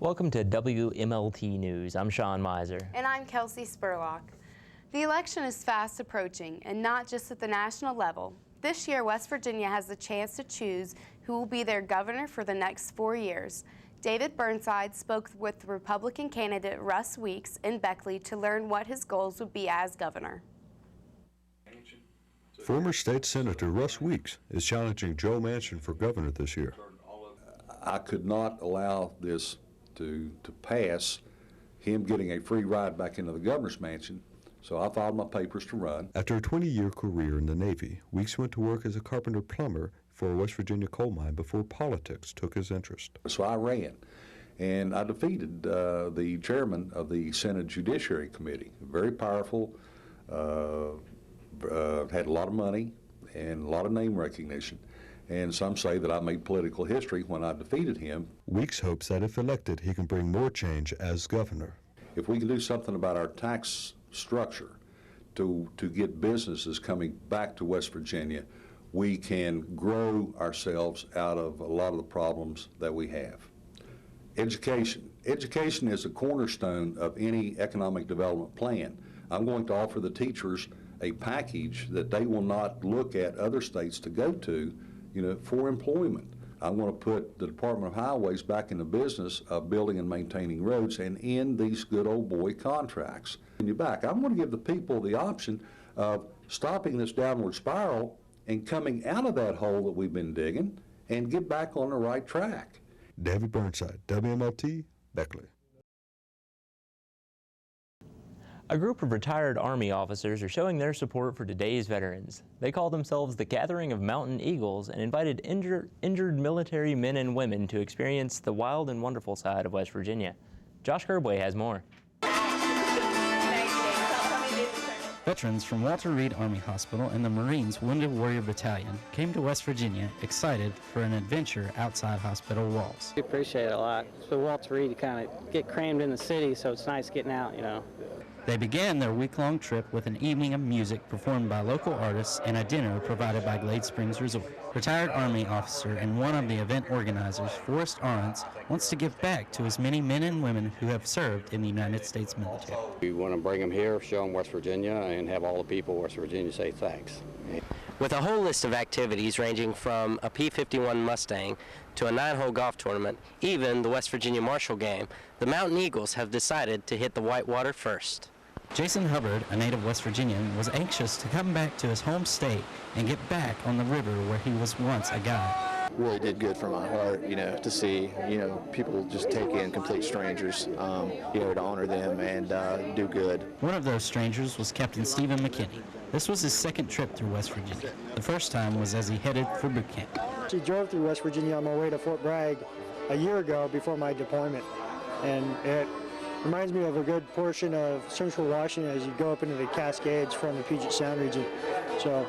Welcome to WMLT News. I'm Sean Miser. And I'm Kelsey Spurlock. The election is fast approaching, and not just at the national level. This year, West Virginia has the chance to choose who will be their governor for the next 4 years. David Burnside spoke with Republican candidate Russ Weeks in Beckley to learn what his goals would be as governor. Former state senator Russ Weeks is challenging Joe Manchin for governor this year. I could not allow this to pass, him getting a free ride back into the governor's mansion, so I filed my papers to run. After a 20-year career in the Navy, Weeks went to work as a carpenter plumber for a West Virginia coal mine before politics took his interest. So I ran, and I defeated the chairman of the Senate Judiciary Committee. Very powerful, had a lot of money and a lot of name recognition. And some say that I made political history when I defeated him. Weeks hopes that if elected, he can bring more change as governor. If we can do something about our tax structure to get businesses coming back to West Virginia, we can grow ourselves out of a lot of the problems that we have. Education. Education is a cornerstone of any economic development plan. I'm going to offer the teachers a package that they will not look at other states to go to, for employment. I'm going to put the Department of Highways back in the business of building and maintaining roads and end these good old boy contracts. I'm going to give the people the option of stopping this downward spiral and coming out of that hole that we've been digging and get back on the right track. David Burnside, WMLT, Beckley. A group of retired Army officers are showing their support for today's veterans. They call themselves the Gathering of Mountain Eagles and invited injured military men and women to experience the wild and wonderful side of West Virginia. Josh Gerbway has more. Veterans from Walter Reed Army Hospital and the Marines Wounded Warrior Battalion came to West Virginia excited for an adventure outside hospital walls. We appreciate it a lot. So Walter Reed, you kind of get crammed in the city, so it's nice getting out, They began their week-long trip with an evening of music performed by local artists and a dinner provided by Glade Springs Resort. Retired Army officer and one of the event organizers, Forrest Arntz, wants to give back to as many men and women who have served in the United States military. We want to bring them here, show them West Virginia, and have all the people of West Virginia say thanks. With a whole list of activities ranging from a P-51 Mustang to a 9-hole golf tournament, even the West Virginia Marshall game, the Mountain Eagles have decided to hit the whitewater first. Jason Hubbard, a native West Virginian, was anxious to come back to his home state and get back on the river where he was once a guide. Really did good for my heart, to see, people just take in complete strangers, to honor them and do good. One of those strangers was Captain Stephen McKinney. This was his second trip through West Virginia. The first time was as he headed for boot camp. I drove through West Virginia on my way to Fort Bragg a year ago before my deployment, and it reminds me of a good portion of Central Washington as you go up into the Cascades from the Puget Sound region. So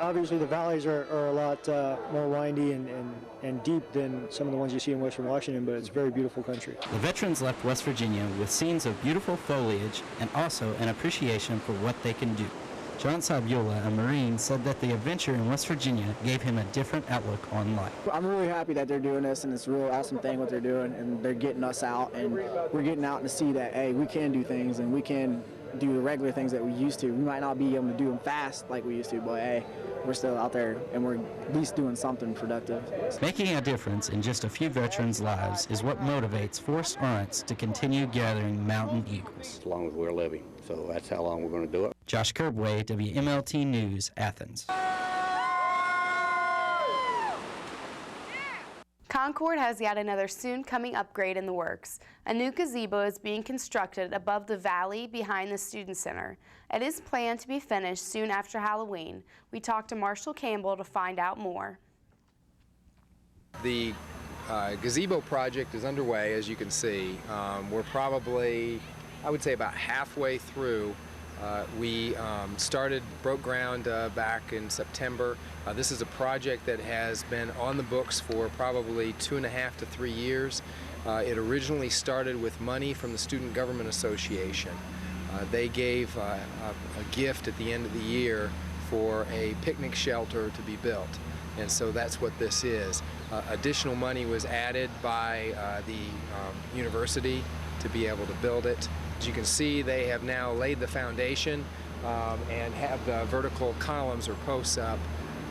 obviously the valleys are a lot more windy and deep than some of the ones you see in Western Washington, but it's a very beautiful country. The veterans left West Virginia with scenes of beautiful foliage and also an appreciation for what they can do. John Sabiola, a Marine, said that the adventure in West Virginia gave him a different outlook on life. I'm really happy that they're doing this, and it's a real awesome thing what they're doing, and they're getting us out, and we're getting out to see that, hey, we can do things, and we can do the regular things that we used to. We might not be able to do them fast like we used to, but hey, we're still out there, and we're at least doing something productive. Making a difference in just a few veterans' lives is what motivates Forrest Arntz to continue gathering Mountain Eagles. As long as we're living, so that's how long we're going to do it. Josh Gerbway, WMLT News, Athens. Concord has yet another soon-coming upgrade in the works. A new gazebo is being constructed above the valley behind the Student Center. It is planned to be finished soon after Halloween. We talked to Marshall Campbell to find out more. The gazebo project is underway, as you can see. We're probably, I would say, about halfway through. We broke ground back in September. This is a project that has been on the books for probably 2.5 to 3 years. It originally started with money from the Student Government Association. They gave a gift at the end of the year for a picnic shelter to be built. And so that's what this is. Additional money was added by the university to be able to build it. As you can see, they have now laid the foundation and have the vertical columns or posts up.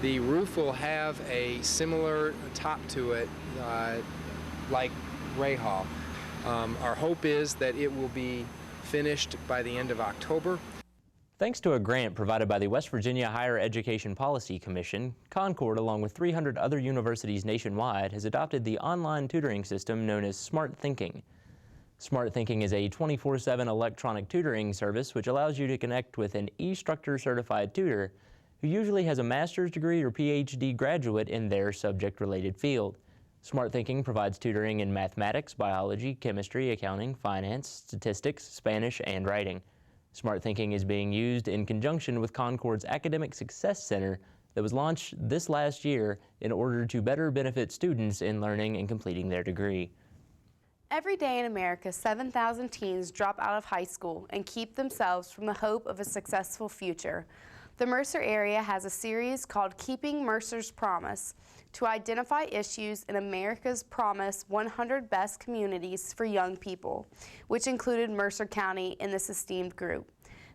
The roof will have a similar top to it like Ray Hall. Our hope is that it will be finished by the end of October. Thanks to a grant provided by the West Virginia Higher Education Policy Commission, Concord, along with 300 other universities nationwide, has adopted the online tutoring system known as Smart Thinking. Smart Thinking is a 24/7 electronic tutoring service which allows you to connect with an eInstructor certified tutor who usually has a master's degree or PhD graduate in their subject-related field. Smart Thinking provides tutoring in mathematics, biology, chemistry, accounting, finance, statistics, Spanish, and writing. Smart Thinking is being used in conjunction with Concord's Academic Success Center that was launched this last year in order to better benefit students in learning and completing their degree. Every day in America, 7,000 teens drop out of high school and keep themselves from the hope of a successful future. The Mercer area has a series called Keeping Mercer's Promise to identify issues in America's Promise 100 Best Communities for Young People, which included Mercer County in this esteemed group.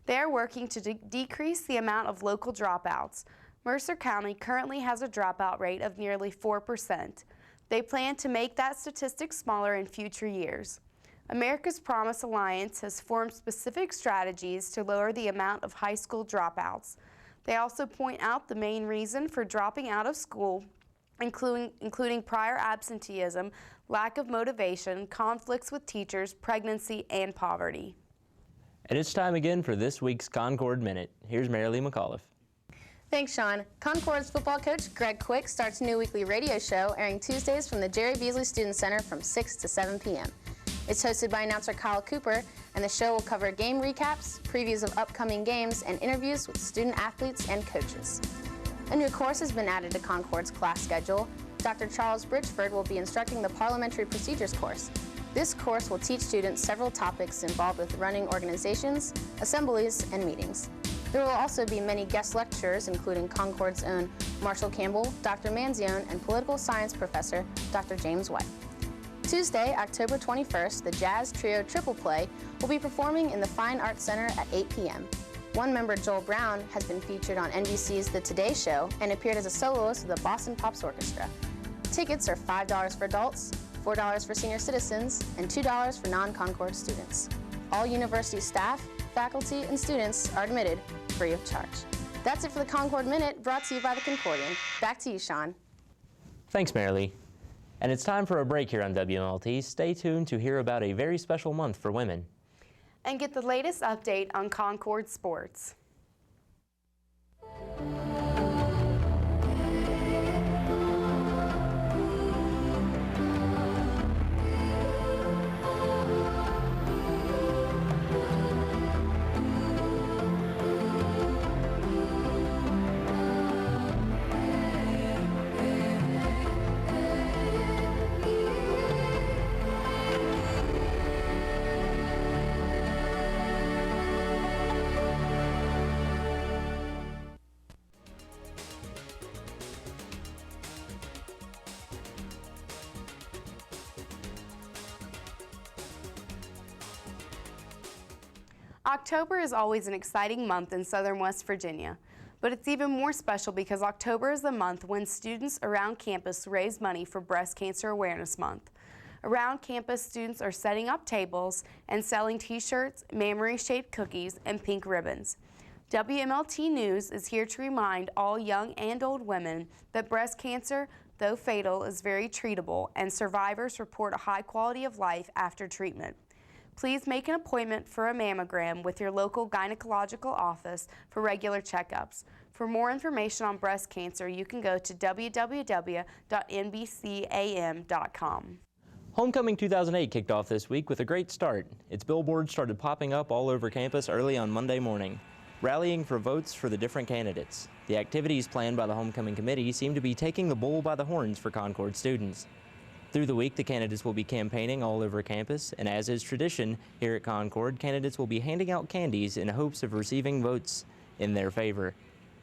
They are working to decrease the amount of local dropouts. Mercer County currently has a dropout rate of nearly 4%. They plan to make that statistic smaller in future years. America's Promise Alliance has formed specific strategies to lower the amount of high school dropouts. They also point out the main reason for dropping out of school, including prior absenteeism, lack of motivation, conflicts with teachers, pregnancy, and poverty. And it's time again for this week's Concord Minute. Here's Marilee McAuliffe. Thanks, Sean. Concord's football coach Greg Quick starts a new weekly radio show airing Tuesdays from the Jerry Beasley Student Center from 6 to 7 p.m. It's hosted by announcer Kyle Cooper, and the show will cover game recaps, previews of upcoming games, and interviews with student athletes and coaches. A new course has been added to Concord's class schedule. Dr. Charles Bridgeford will be instructing the Parliamentary Procedures course. This course will teach students several topics involved with running organizations, assemblies, and meetings. There will also be many guest lecturers, including Concord's own Marshall Campbell, Dr. Manzione, and political science professor Dr. James White. Tuesday, October 21st, the Jazz Trio Triple Play will be performing in the Fine Arts Center at 8 p.m. One member, Joel Brown, has been featured on NBC's The Today Show and appeared as a soloist with the Boston Pops Orchestra. Tickets are $5 for adults, $4 for senior citizens, and $2 for non-Concord students. All university staff, faculty, and students are admitted free of charge. That's it for the Concord Minute, brought to you by the Concordian. Back to you, Sean. Thanks, Marilee. And it's time for a break here on WMLT. Stay tuned to hear about a very special month for women. And get the latest update on Concord sports. October is always an exciting month in southern West Virginia, but it's even more special because October is the month when students around campus raise money for Breast Cancer Awareness Month. Around campus, students are setting up tables and selling t-shirts, mammary-shaped cookies, and pink ribbons. WMLT News is here to remind all young and old women that breast cancer, though fatal, is very treatable, and survivors report a high quality of life after treatment. Please make an appointment for a mammogram with your local gynecological office for regular checkups. For more information on breast cancer, you can go to www.nbcam.com. Homecoming 2008 kicked off this week with a great start. Its billboards started popping up all over campus early on Monday morning, rallying for votes for the different candidates. The activities planned by the Homecoming Committee seem to be taking the bull by the horns for Concord students. Through the week, the candidates will be campaigning all over campus, and as is tradition here at Concord, candidates will be handing out candies in hopes of receiving votes in their favor.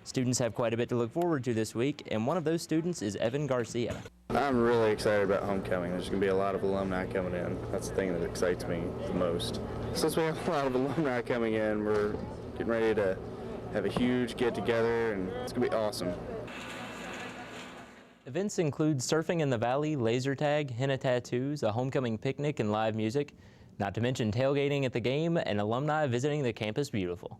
Students have quite a bit to look forward to this week, and one of those students is Evan Garcia. I'm really excited about homecoming. There's going to be a lot of alumni coming in. That's the thing that excites me the most. Since we have a lot of alumni coming in, we're getting ready to have a huge get-together, and it's going to be awesome. Events include surfing in the valley, laser tag, henna tattoos, a homecoming picnic, and live music, not to mention tailgating at the game and alumni visiting the campus beautiful.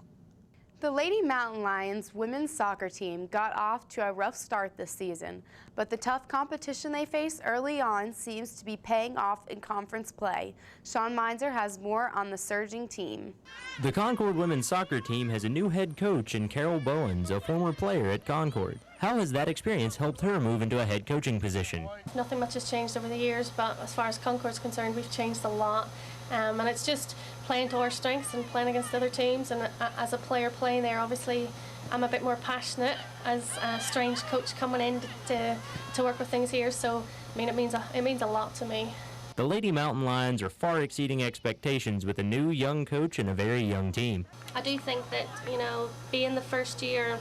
The Lady Mountain Lions women's soccer team got off to a rough start this season, but the tough competition they faced early on seems to be paying off in conference play. Sean Meinzer has more on the surging team. The Concord women's soccer team has a new head coach in Carol Bowens, a former player at Concord. How has that experience helped her move into a head coaching position? Nothing much has changed over the years, but as far as Concord's concerned, we've changed a lot. And it's just playing to our strengths and playing against other teams. And as a player playing there, obviously, I'm a bit more passionate as a strange coach coming in to work with things here. So, I mean, it means a lot to me. The Lady Mountain Lions are far exceeding expectations with a new young coach and a very young team. I do think that, you know, being the first year,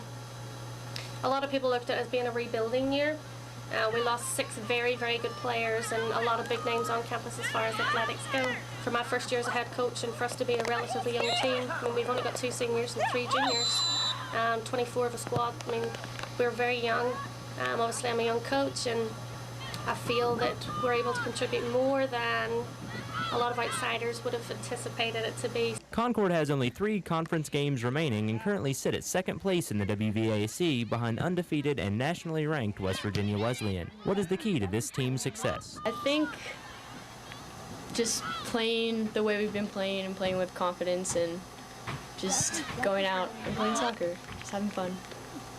a lot of people looked at it as being a rebuilding year. We lost 6 very, very good players and a lot of big names on campus as far as athletics go. For my first year as a head coach and for us to be a relatively young team, I mean, we've only got 2 seniors and 3 juniors, 24 of a squad. I mean, we're very young. Obviously, I'm a young coach and I feel that we're able to contribute more than a lot of outsiders would have anticipated it to be. Concord has only 3 conference games remaining and currently sit at 2nd place in the WVAC behind undefeated and nationally ranked West Virginia Wesleyan. What is the key to this team's success? I think just playing the way we've been playing and playing with confidence and just going out and playing soccer, just having fun.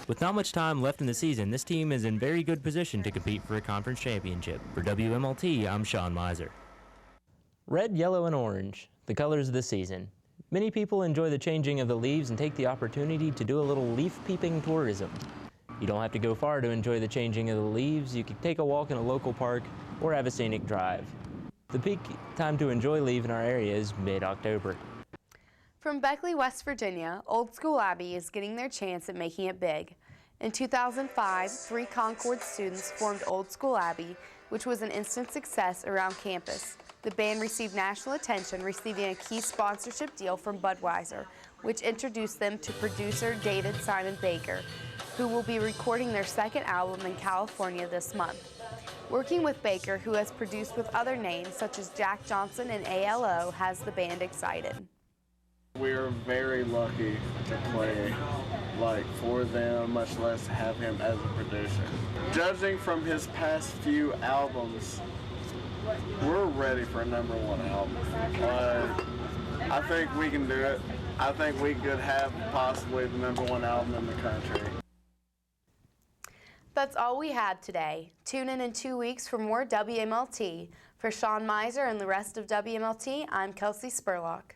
With not much time left in the season, this team is in very good position to compete for a conference championship. For WMLT, I'm Sean Meinzer. Red, yellow, and orange, the colors of the season. Many people enjoy the changing of the leaves and take the opportunity to do a little leaf peeping tourism. You don't have to go far to enjoy the changing of the leaves. You can take a walk in a local park or have a scenic drive. The peak time to enjoy leaf in our area is mid-October. From Beckley, West Virginia, Old School Abbey is getting their chance at making it big. In 2005, 3 Concord students formed Old School Abbey, which was an instant success around campus. The band received national attention, receiving a key sponsorship deal from Budweiser, which introduced them to producer David Simon Baker, who will be recording their 2nd album in California this month. Working with Baker, who has produced with other names such as Jack Johnson and ALO, has the band excited. We're very lucky to play for them, much less have him as a producer. Judging from his past few albums, we're ready for a #1 album. I think we can do it. I think we could have possibly the #1 album in the country. That's all we had today. Tune in 2 weeks for more WMLT. For Sean Meinzer and the rest of WMLT, I'm Kelsey Spurlock.